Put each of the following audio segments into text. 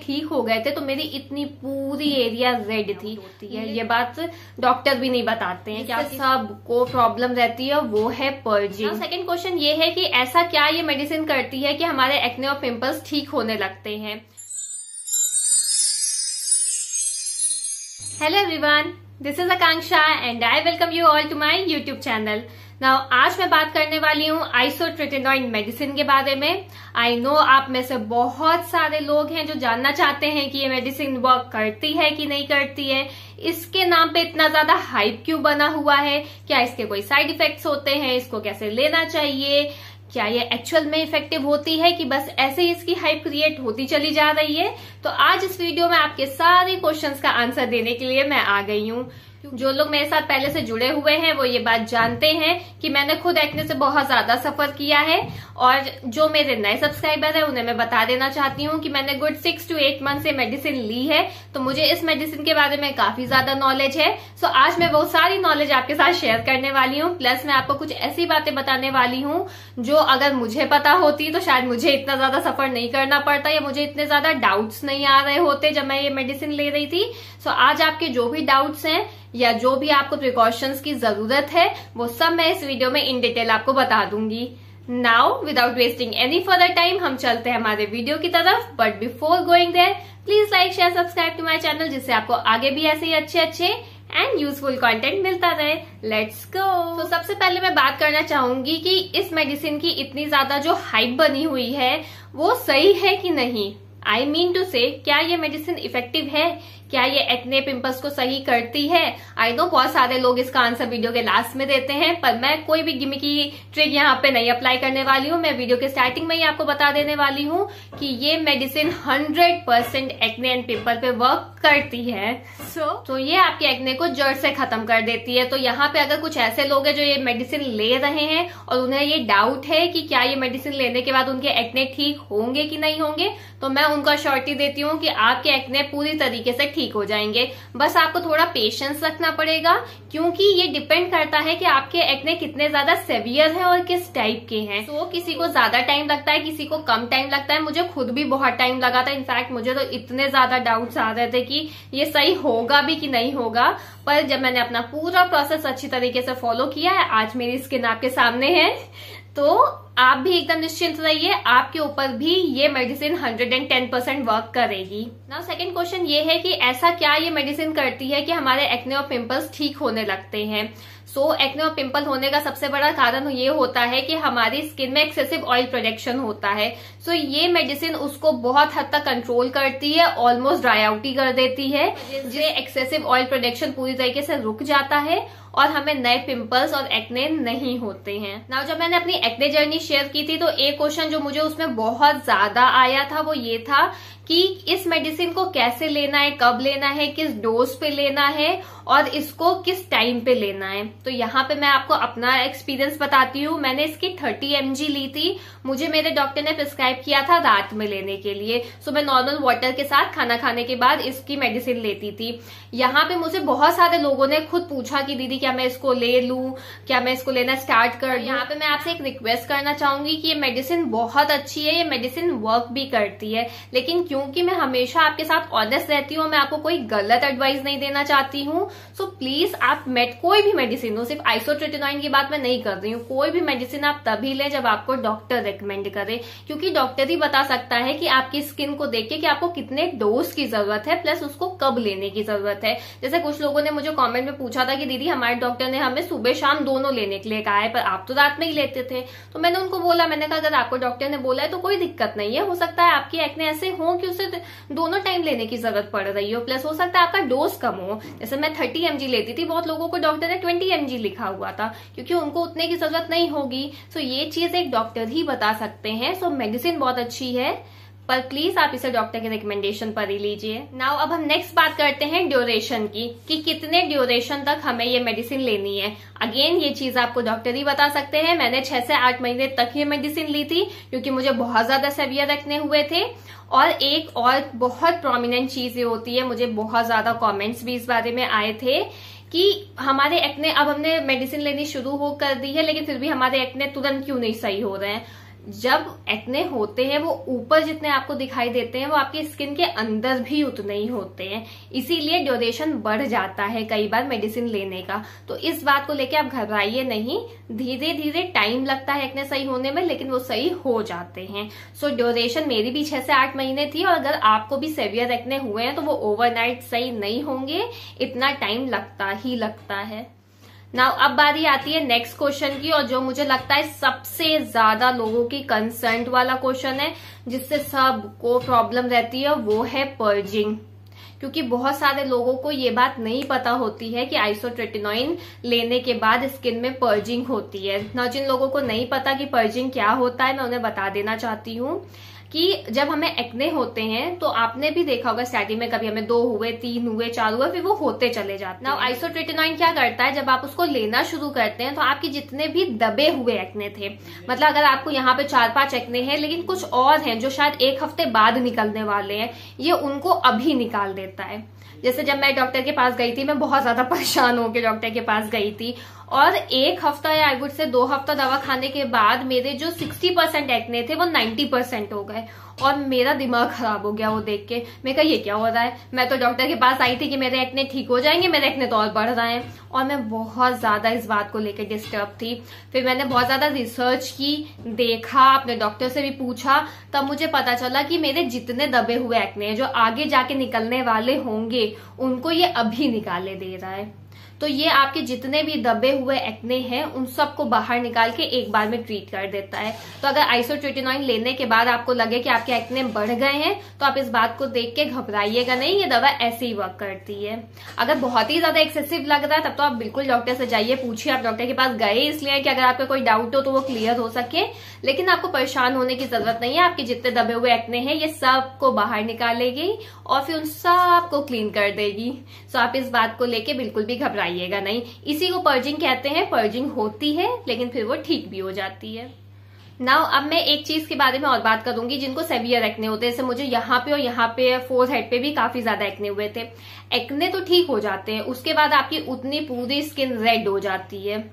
ठीक हो गए थे तो मेरी इतनी पूरी एरिया रेड थी। होती है ये बात डॉक्टर भी नहीं बताते हैं, क्या सबको प्रॉब्लम रहती है, वो है पर्जिंग। सेकंड क्वेश्चन ये है कि ऐसा क्या ये मेडिसिन करती है कि हमारे एक्ने और पिंपल्स ठीक होने लगते हैं। Hello everyone, this is Akanksha and I welcome you all to my YouTube channel. Now आज मैं बात करने वाली हूँ आइसोट्रेटिनॉइड मेडिसिन के बारे में। आई नो आप में से बहुत सारे लोग हैं जो जानना चाहते हैं कि ये मेडिसिन वर्क करती है कि नहीं करती है, इसके नाम पे इतना ज्यादा हाइप क्यों बना हुआ है, क्या इसके कोई साइड इफेक्ट्स होते हैं, इसको कैसे लेना चाहिए, क्या ये एक्चुअल में इफेक्टिव होती है कि बस ऐसे ही इसकी हाइप क्रिएट होती चली जा रही है। तो आज इस वीडियो में आपके सारे क्वेश्चंस का आंसर देने के लिए मैं आ गई हूँ। जो लोग मेरे साथ पहले से जुड़े हुए हैं वो ये बात जानते हैं कि मैंने खुद एक्ने से बहुत ज्यादा सफर किया है, और जो मेरे नए सब्सक्राइबर है उन्हें मैं बता देना चाहती हूँ कि मैंने गुड 6 to 8 मंथ से मेडिसिन ली है, तो मुझे इस मेडिसिन के बारे में काफी ज्यादा नॉलेज है। सो आज मैं वो सारी नॉलेज आपके साथ शेयर करने वाली हूँ। प्लस मैं आपको कुछ ऐसी बातें बताने वाली हूँ जो अगर मुझे पता होती तो शायद मुझे इतना ज्यादा सफर नहीं करना पड़ता, या मुझे इतने ज्यादा डाउट्स नहीं आ रहे होते जब मैं ये मेडिसिन ले रही थी। सो आज आपके जो भी डाउट्स हैं या जो भी आपको प्रिकॉशंस की जरूरत है वो सब मैं इस वीडियो में इन डिटेल आपको बता दूंगी। Now without wasting any further time हम चलते हैं हमारे वीडियो की तरफ। But before going there please like share subscribe to my channel, जिससे आपको आगे भी ऐसे ही अच्छे एंड यूजफुल कंटेंट मिलता रहे। Let's go. तो सबसे पहले मैं बात करना चाहूंगी कि इस मेडिसिन की इतनी ज्यादा जो हाइप बनी हुई है वो सही है कि नहीं। आई मीन टू से, क्या ये मेडिसिन इफेक्टिव है, क्या ये एक्ने पिंपल्स को सही करती है। आई नो बहुत सारे लोग इसका आंसर वीडियो के लास्ट में देते हैं, पर मैं कोई भी गिमिकी ट्रिक यहाँ पे नहीं अप्लाई करने वाली हूँ। मैं वीडियो के स्टार्टिंग में ही आपको बता देने वाली हूँ कि ये मेडिसिन 100% एक्ने एंड पिंपल पे वर्क करती है। तो ये आपके एक्ने को जड़ से खत्म कर देती है। तो यहाँ पे अगर कुछ ऐसे लोग हैं जो ये मेडिसिन ले रहे हैं और उन्हें ये डाउट है कि क्या ये मेडिसिन लेने के बाद उनके एक्ने ठीक होंगे कि नहीं होंगे, तो मैं उनको श्योरिटी देती हूँ कि आपके एक्ने पूरी तरीके से ठीक हो जाएंगे। बस आपको थोड़ा पेशेंस रखना पड़ेगा, क्योंकि ये डिपेंड करता है कि आपके एक्ने कितने ज्यादा सेवियर है और किस टाइप के हैं। तो किसी को ज्यादा टाइम लगता है, किसी को कम टाइम लगता है। मुझे खुद भी बहुत टाइम लगा था। इनफैक्ट मुझे तो इतने ज्यादा डाउट्स आ रहे थे कि ये सही होगा भी कि नहीं होगा, पर जब मैंने अपना पूरा प्रोसेस अच्छी तरीके से फॉलो किया है, आज मेरी स्किन आपके सामने है, तो आप भी एकदम निश्चिंत रहिए, आपके ऊपर भी ये मेडिसिन 110% वर्क करेगी। नाउ सेकंड क्वेश्चन ये है कि ऐसा क्या ये मेडिसिन करती है कि हमारे एक्ने और पिंपल्स ठीक होने लगते हैं। एक्ने और पिंपल होने का सबसे बड़ा कारण ये होता है कि हमारी स्किन में एक्सेसिव ऑयल प्रोडक्शन होता है। ये मेडिसिन उसको बहुत हद तक कंट्रोल करती है, ऑलमोस्ट ड्राई आउट ही कर देती है। जिससे एक्सेसिव ऑयल प्रोडक्शन पूरी तरीके से रुक जाता है और हमें नए पिंपल्स और एक्ने नहीं होते हैं। नाउ जब मैंने अपनी एक्ने जर्नी शेयर की थी तो एक क्वेश्चन जो मुझे उसमें बहुत ज्यादा आया था वो ये था कि इस मेडिसिन को कैसे लेना है, कब लेना है, किस डोज पे लेना है और इसको किस टाइम पे लेना है। तो यहाँ पे मैं आपको अपना एक्सपीरियंस बताती हूँ। मैंने इसकी 30 mg ली थी। मुझे मेरे डॉक्टर ने प्रिस्क्राइब किया था रात में लेने के लिए। मैं नॉर्मल वाटर के साथ खाना खाने के बाद इसकी मेडिसिन लेती थी। यहाँ पे मुझे बहुत सारे लोगों ने खुद पूछा कि दीदी क्या मैं इसको ले लूं, क्या मैं इसको लेना स्टार्ट कर दूं। यहाँ पे मैं आपसे एक रिक्वेस्ट करना चाहूंगी कि ये मेडिसिन बहुत अच्छी है, ये मेडिसिन वर्क भी करती है, लेकिन क्योंकि मैं हमेशा आपके साथ ऑनेस्ट रहती हूँ, मैं आपको कोई गलत एडवाइस नहीं देना चाहती हूँ। प्लीज आप कोई भी मेडिसिन हो, सिर्फ आइसोट्रेटिनॉइड की बात मैं नहीं कर रही हूँ, कोई भी मेडिसिन आप तभी लें जब आपको डॉक्टर रेकमेंड करे, क्योंकि डॉक्टर ही बता सकता है कि आपकी स्किन को देख के कि आपको कितने डोज की जरूरत है, प्लस उसको कब लेने की जरूरत है। जैसे कुछ लोगों ने मुझे कमेंट में पूछा था कि दीदी हमारे डॉक्टर ने हमें सुबह शाम दोनों लेने के लिए कहा है, पर आप तो रात में ही लेते थे। तो मैंने उनको बोला, मैंने कहा अगर आपको डॉक्टर ने बोला है तो कोई दिक्कत नहीं है, हो सकता है आपकी एक्ने ऐसे हो कि उसे दोनों टाइम लेने की जरूरत पड़ रही हो, प्लस हो सकता है आपका डोज कम हो। जैसे मैं 30 mg लेती थी, बहुत लोगों को डॉक्टर ने 20 mg लिखा हुआ था, क्योंकि उनको उतने की जरूरत नहीं होगी। ये चीज एक डॉक्टर ही बता सकते हैं। मेडिसिन बहुत अच्छी है, पर प्लीज आप इसे डॉक्टर के रिकमेंडेशन पर ही लीजिए। नाउ अब हम नेक्स्ट बात करते हैं ड्यूरेशन की, कि कितने ड्यूरेशन तक हमें ये मेडिसिन लेनी है। अगेन ये चीज आपको डॉक्टर ही बता सकते हैं। मैंने 6 से 8 महीने तक ये मेडिसिन ली थी, क्योंकि मुझे बहुत ज्यादा सेवियर एक्ने हुए थे। और एक और बहुत प्रोमिनेंट चीज ये होती है, मुझे बहुत ज्यादा कॉमेंट्स भी इस बारे में आए थे कि हमारे एक्ने, अब हमने मेडिसिन लेनी शुरू हो कर दी है लेकिन फिर भी हमारे एक्ने तुरंत क्यों नहीं सही हो रहे हैं। जब एक्ने होते हैं वो ऊपर जितने आपको दिखाई देते हैं वो आपकी स्किन के अंदर भी उतने ही होते हैं, इसीलिए ड्यूरेशन बढ़ जाता है कई बार मेडिसिन लेने का। तो इस बात को लेके आप घबराइए नहीं, धीरे धीरे टाइम लगता है एक्ने सही होने में, लेकिन वो सही हो जाते हैं। सो ड्यूरेशन मेरी भी 6 से 8 महीने थी, और अगर आपको भी सेवियर एक्ने हुए हैं तो वो ओवरनाइट सही नहीं होंगे, इतना टाइम लगता ही लगता है। नाउ अब बारी आती है नेक्स्ट क्वेश्चन की, और जो मुझे लगता है सबसे ज्यादा लोगों की कंसर्न वाला क्वेश्चन है, जिससे सबको प्रॉब्लम रहती है, वो है पर्जिंग। क्योंकि बहुत सारे लोगों को ये बात नहीं पता होती है कि आइसोट्रेटिनोइन लेने के बाद स्किन में पर्जिंग होती है। ना जिन लोगों को नहीं पता कि पर्जिंग क्या होता है, मैं उन्हें बता देना चाहती हूँ कि जब हमें एक्ने होते हैं तो आपने भी देखा होगा स्टार्टिंग में कभी हमें 2 हुए, 3 हुए, 4 हुए, फिर वो होते चले जाते हैं। नाउ आइसोट्रेटिनोइन क्या करता है, जब आप उसको लेना शुरू करते हैं तो आपके जितने भी दबे हुए एक्ने थे, मतलब अगर आपको यहाँ पे 4-5 एक्ने हैं लेकिन कुछ और हैं जो शायद 1 हफ्ते बाद निकलने वाले हैं, ये उनको अभी निकाल देता है। जैसे जब मैं डॉक्टर के पास गई थी, मैं बहुत ज्यादा परेशान होकर डॉक्टर के पास गई थी, और 1 हफ्ता या आई वुड से 2 हफ्ता दवा खाने के बाद मेरे जो 60% एक्ने थे वो 90% हो गए, और मेरा दिमाग खराब हो गया वो देख के। मैं कहा ये क्या हो रहा है, मैं तो डॉक्टर के पास आई थी कि मेरे एक्ने ठीक हो जाएंगे, मेरे एक्ने तो और बढ़ रहे हैं, और मैं बहुत ज्यादा इस बात को लेकर डिस्टर्ब थी। फिर मैंने बहुत ज्यादा रिसर्च की, देखा, अपने डॉक्टर से भी पूछा, तब मुझे पता चला कि मेरे जितने दबे हुए एक्ने हैं जो आगे जाके निकलने वाले होंगे, उनको ये अभी निकाले दे रहा है। तो ये आपके जितने भी दबे हुए एक्ने हैं उन सबको बाहर निकाल के एक बार में ट्रीट कर देता है। तो अगर आइसोट्रेटिनोइन लेने के बाद आपको लगे कि आपके एक्ने बढ़ गए हैं तो आप इस बात को देख के घबराइएगा नहीं, ये दवा ऐसे ही वर्क करती है। अगर बहुत ही ज्यादा एक्सेसिव लग रहा है तब तो आप बिल्कुल डॉक्टर से जाइए, पूछिए। आप डॉक्टर के पास गए इसलिए कि अगर आपका कोई डाउट हो तो वो क्लियर हो सके, लेकिन आपको परेशान होने की जरूरत नहीं है। आपके जितने दबे हुए एक्ने हैं ये सबको बाहर निकालेगी और फिर उन सबको क्लीन कर देगी। सो आप इस बात को लेके बिल्कुल भी घबराइएगा नहीं। इसी को पर्जिंग कहते हैं। पर्जिंग होती है लेकिन फिर वो ठीक भी हो जाती है। नाउ अब मैं एक चीज के बारे में और बात करूंगी, जिनको सेवियर एक्ने होते हैं, जैसे मुझे यहाँ पे और यहाँ पे फोरहेड पे भी काफी ज्यादा एक्ने हुए थे। एक्ने तो ठीक हो जाते हैं, उसके बाद आपकी उतनी पूरी स्किन रेड हो जाती है।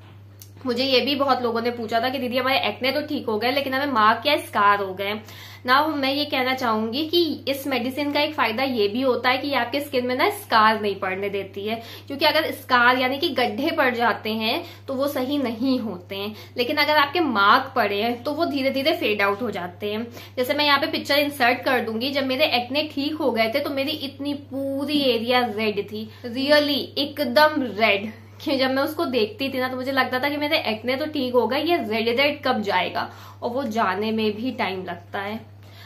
मुझे ये भी बहुत लोगों ने पूछा था कि दीदी हमारे एक्ने तो ठीक हो गए लेकिन हमें मार्क या स्कार हो गए। नाउ मैं ये कहना चाहूंगी कि इस मेडिसिन का एक फायदा ये भी होता है कि ये आपके स्किन में ना स्कार नहीं पड़ने देती है, क्योंकि अगर स्कार यानी कि गड्ढे पड़ जाते हैं तो वो सही नहीं होते हैं, लेकिन अगर आपके मार्क पड़े हैं तो वो धीरे धीरे फेड आउट हो जाते हैं। जैसे मैं यहाँ पे पिक्चर इंसर्ट कर दूंगी, जब मेरे एक्ने ठीक हो गए थे तो मेरी इतनी पूरी एरिया रेड थी, रियली एकदम रेड, कि जब मैं उसको देखती थी ना तो मुझे लगता था कि मेरे एक्ने तो ठीक हो गए, ये रेड रेड कब जाएगा, और वो जाने में भी टाइम लगता है।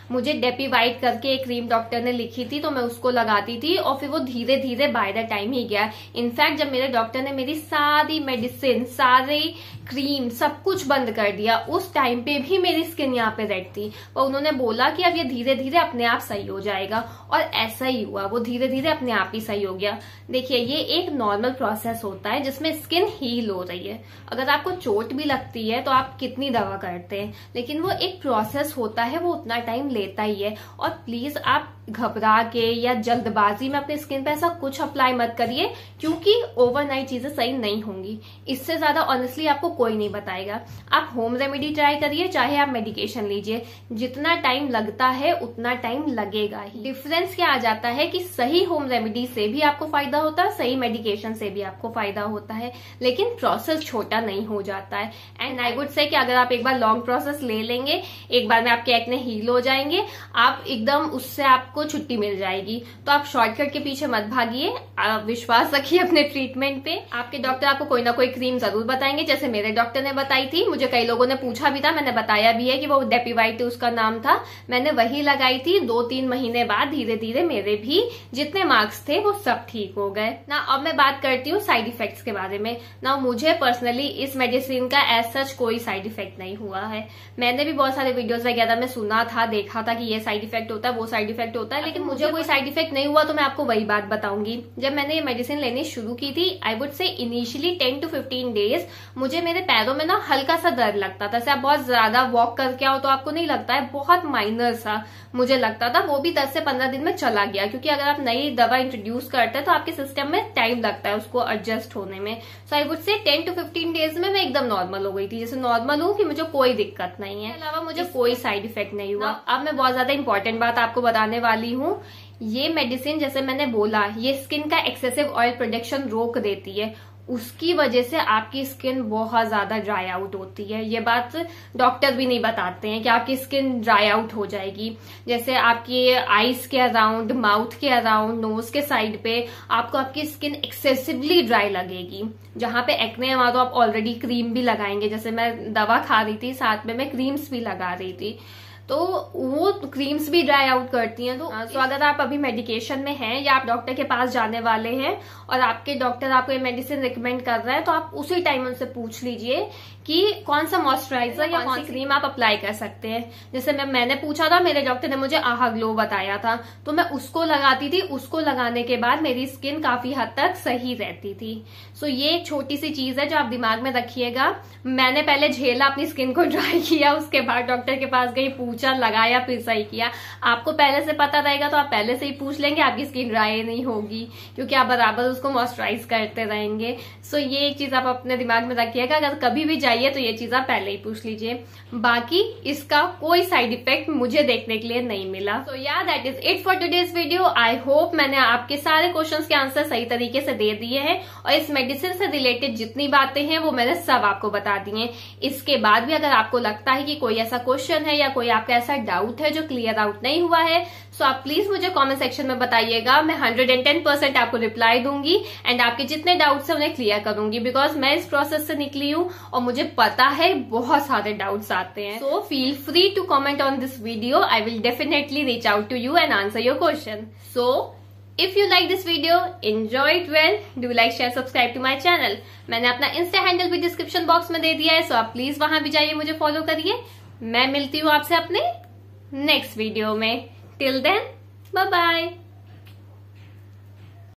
मुझे डेपीवाइट करके एक क्रीम डॉक्टर ने लिखी थी तो मैं उसको लगाती थी और फिर वो धीरे धीरे बाय द टाइम ही गया। इनफैक्ट जब मेरे डॉक्टर ने मेरी सारी मेडिसिन, सारे क्रीम, सब कुछ बंद कर दिया, उस टाइम पे भी मेरी स्किन यहाँ पे रेड थी, और उन्होंने बोला कि अब ये धीरे धीरे अपने आप सही हो जाएगा, और ऐसा ही हुआ, वो धीरे धीरे अपने आप ही सही हो गया। देखिए ये एक नॉर्मल प्रोसेस होता है जिसमें स्किन हील हो रही है। अगर आपको चोट भी लगती है तो आप कितनी दवा करते हैं, लेकिन वो एक प्रोसेस होता है, वो उतना टाइम लेता ही है। और प्लीज आप घबरा के या जल्दबाजी में अपने स्किन पे ऐसा कुछ अप्लाई मत करिए, क्योंकि ओवरनाइट चीजें सही नहीं होंगी। इससे ज्यादा ऑनेस्टली आपको कोई नहीं बताएगा। आप होम रेमेडी ट्राई करिए, चाहे आप मेडिकेशन लीजिए, जितना टाइम लगता है उतना टाइम लगेगा ही। डिफरेंस क्या आ जाता है कि सही होम रेमेडी से भी आपको फायदा होता है, सही मेडिकेशन से भी आपको फायदा होता है, लेकिन प्रोसेस छोटा नहीं हो जाता है। एंड आई वुड से कि अगर आप एक बार लॉन्ग प्रोसेस ले लेंगे, एक बार में आपके एक्ने हील हो जाएंगे, आप एकदम उससे आपको छुट्टी मिल जाएगी। तो आप शॉर्टकट के पीछे मत भागिए, आप विश्वास रखिए अपने ट्रीटमेंट पे। आपके डॉक्टर आपको कोई ना कोई क्रीम जरूर बताएंगे, जैसे मेरे डॉक्टर ने बताई थी। मुझे कई लोगों ने पूछा भी था, मैंने बताया भी है कि वो डेपीवाइट उसका नाम था, मैंने वही लगाई थी। 2-3 महीने बाद धीरे धीरे मेरे भी जितने मार्क्स थे वो सब ठीक हो गए ना। अब मैं बात करती हूँ साइड इफेक्ट्स के बारे में ना। मुझे पर्सनली इस मेडिसिन का एज सच कोई साइड इफेक्ट नहीं हुआ है। मैंने भी बहुत सारे वीडियोस वगैरह में सुना था, देखा था कि ये साइड इफेक्ट होता है, वो साइड इफेक्ट होता है, लेकिन मुझे कोई साइड इफेक्ट नहीं हुआ, तो मैं आपको वही बात बताऊंगी। जब मैंने ये मेडिसिन लेनी शुरू की थी, I would say initially 10 to 15 days मुझे मेरे पैरों में ना हल्का सा दर्द लगता था। जैसे आप बहुत ज्यादा वॉक करके आओ तो आपको नहीं लगता है, बहुत माइनर सा मुझे लगता था। वो भी 10 से 15 दिन में चला गया, क्योंकि अगर आप नई दवा इंट्रोड्यूस करते हैं तो आपके सिस्टम में टाइम लगता है उसको एडजस्ट होने में। सो I would say 10 to 15 days में मैं एकदम नॉर्मल हो गई थी, जैसे नॉर्मल हूँ कि मुझे कोई दिक्कत नहीं है, अलावा मुझे कोई साइड इफेक्ट नहीं हुआ। अब मैं बहुत ज्यादा इंपॉर्टेंट बात आपको बताने वाली हूँ। ये मेडिसिन, जैसे मैंने बोला, ये स्किन का एक्सेसिव ऑयल प्रोडक्शन रोक देती है, उसकी वजह से आपकी स्किन बहुत ज्यादा ड्राई आउट होती है। ये बात डॉक्टर भी नहीं बताते हैं कि आपकी स्किन ड्राई आउट हो जाएगी। जैसे आपकी आईज के अराउंड, माउथ के अराउंड, नोज के साइड पे आपको आपकी स्किन एक्सेसिवली ड्राई लगेगी। जहां पे एक्ने है वहां तो आप ऑलरेडी क्रीम भी लगाएंगे। जैसे मैं दवा खा रही थी, साथ में मैं क्रीम्स भी लगा रही थी, तो वो क्रीम्स भी ड्राई आउट करती हैं। तो अगर आप अभी मेडिकेशन में हैं या आप डॉक्टर के पास जाने वाले हैं और आपके डॉक्टर आपको ये मेडिसिन रिकमेंड कर रहा है, तो आप उसी टाइम उनसे पूछ लीजिए कि कौन सा मॉइस्चराइजर या कौन सी क्रीम आप अप्लाई कर सकते हैं। जैसे मैंने पूछा था, मेरे डॉक्टर ने मुझे आहा ग्लो बताया था, तो मैं उसको लगाती थी। उसको लगाने के बाद मेरी स्किन काफी हद तक सही रहती थी। सो ये एक छोटी सी चीज है जो आप दिमाग में रखिएगा। मैंने पहले झेला, अपनी स्किन को ड्राई किया, उसके बाद डॉक्टर के पास गई, पूछा, लगाया, फिर सही किया। आपको पहले से पता रहेगा तो आप पहले से ही पूछ लेंगे, आपकी स्किन ड्राई नहीं होगी, क्योंकि आप बराबर उसको मॉइस्चराइज करते रहेंगे। सो ये एक चीज आप अपने दिमाग में रखिएगा, अगर कभी भी जाइए तो ये चीज आप पहले ही पूछ लीजिए। बाकी इसका कोई साइड इफेक्ट मुझे देखने के लिए नहीं मिला। सो या that is it for today's video. I hope मैंने आपके सारे क्वेश्चंस के आंसर सही तरीके से दे दिए हैं, और इस मेडिसिन से रिलेटेड जितनी बातें हैं वो मैंने सब आपको बता दी हैं। इसके बाद भी अगर आपको लगता है कि कोई ऐसा क्वेश्चन है या कोई आपका ऐसा डाउट है जो क्लियर आउट नहीं हुआ है, सो आप प्लीज मुझे कमेंट सेक्शन में बताइएगा। मैं 110% आपको रिप्लाई दूंगी एंड आपके जितने डाउट्स है उन्हें क्लियर करूंगी, बिकॉज मैं इस प्रोसेस से निकली हूँ और मुझे पता है बहुत सारे डाउट्स आते हैं। So feel free to comment on this video, I will definitely reach out to you and answer your question. So if you like this video, enjoy it well, do like, share, subscribe to my channel। मैंने अपना Insta handle भी description box में दे दिया है, सो आप please वहां भी जाइए, मुझे फॉलो करिए। मैं मिलती हूँ आपसे अपने नेक्स्ट वीडियो में। Till then, bye bye.